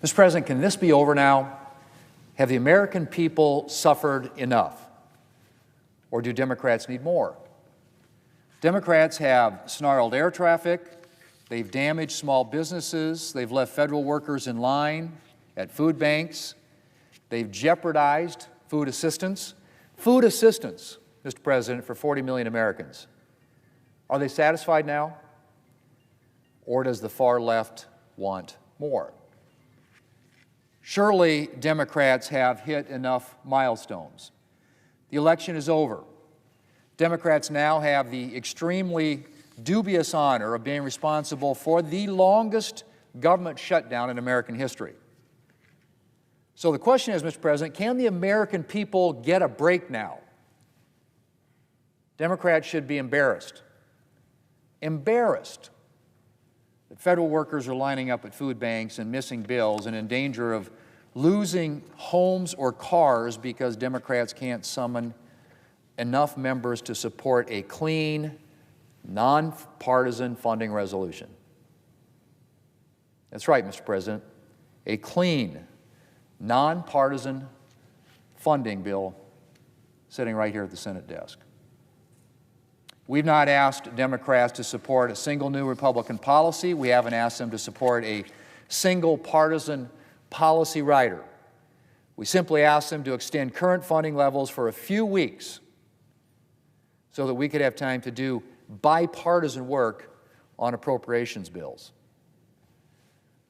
Mr. President, can this be over now? Have the American people suffered enough? Or do Democrats need more? Democrats have snarled air traffic, they've damaged small businesses, they've left federal workers in line at food banks, they've jeopardized food assistance. Food assistance, Mr. President, for 40 million Americans. Are they satisfied now? Or does the far left want more? Surely Democrats have hit enough milestones. The election is over. Democrats now have the extremely dubious honor of being responsible for the longest government shutdown in American history. So the question is, Mr. President, can the American people get a break now? Democrats should be embarrassed. Embarrassed that federal workers are lining up at food banks and missing bills and in danger of losing homes or cars because Democrats can't summon enough members to support a clean, nonpartisan funding resolution. That's right, Mr. President, a clean, nonpartisan funding bill sitting right here at the Senate desk. We've not asked Democrats to support a single new Republican policy. We haven't asked them to support a single partisan policy rider. We simply asked them to extend current funding levels for a few weeks so that we could have time to do bipartisan work on appropriations bills.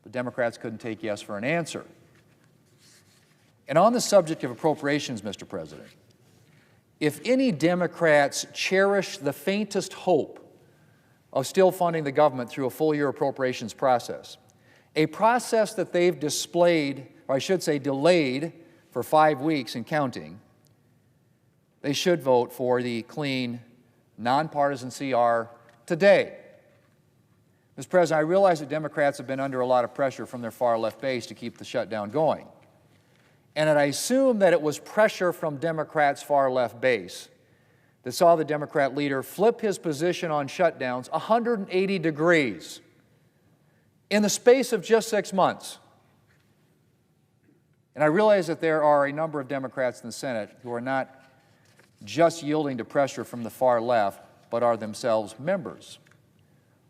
But Democrats couldn't take yes for an answer. And on the subject of appropriations, Mr. President, if any Democrats cherish the faintest hope of still funding the government through a full-year appropriations process, a process that they've displayed, or I should say delayed, for 5 weeks and counting, they should vote for the clean, nonpartisan CR today. Mr. President, I realize that Democrats have been under a lot of pressure from their far-left base to keep the shutdown going. And I assume that it was pressure from Democrats' far-left base that saw the Democrat leader flip his position on shutdowns 180 degrees in the space of just 6 months. And I realize that there are a number of Democrats in the Senate who are not just yielding to pressure from the far left, but are themselves members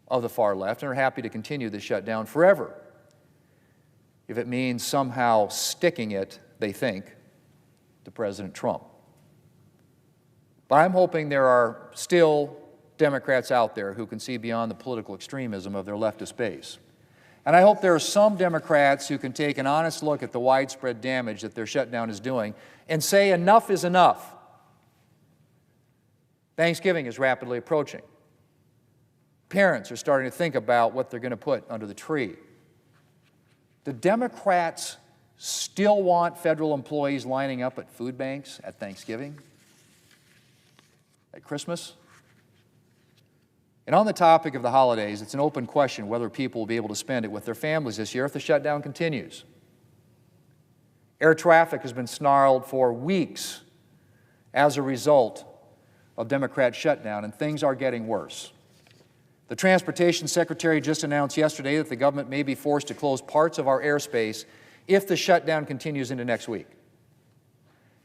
of the far left and are happy to continue the shutdown forever, if it means somehow sticking it, they think, to President Trump. But I'm hoping there are still Democrats out there who can see beyond the political extremism of their leftist base. And I hope there are some Democrats who can take an honest look at the widespread damage that their shutdown is doing and say enough is enough. Thanksgiving is rapidly approaching. Parents are starting to think about what they're going to put under the tree. The Democrats still want federal employees lining up at food banks at Thanksgiving, at Christmas. And on the topic of the holidays, it's an open question whether people will be able to spend it with their families this year if the shutdown continues. Air traffic has been snarled for weeks as a result of Democrat shutdown, and things are getting worse. The Transportation Secretary just announced yesterday that the government may be forced to close parts of our airspace if the shutdown continues into next week.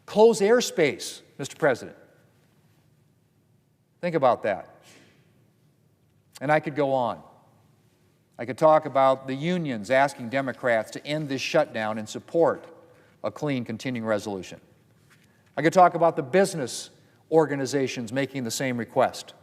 Close airspace, Mr. President. Think about that. And I could go on. I could talk about the unions asking Democrats to end this shutdown and support a clean continuing resolution. I could talk about the business organizations making the same request.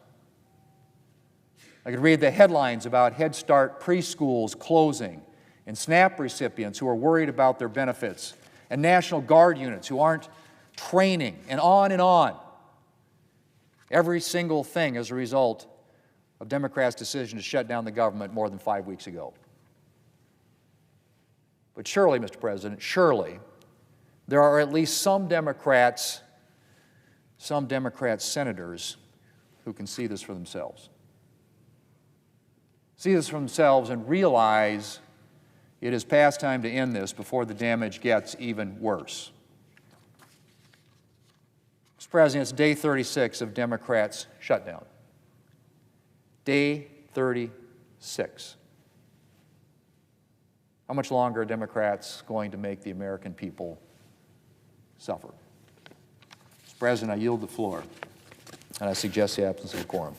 I could read the headlines about Head Start preschools closing and SNAP recipients who are worried about their benefits and National Guard units who aren't training, and on and on. Every single thing as a result of Democrats' decision to shut down the government more than 5 weeks ago. But surely, Mr. President, surely there are at least some Democrats senators who can see this for themselves. See this for themselves and realize it is past time to end this before the damage gets even worse. Mr. President, it's day 36 of Democrats' shutdown. Day 36. How much longer are Democrats going to make the American people suffer? Mr. President, I yield the floor, and I suggest the absence of a quorum.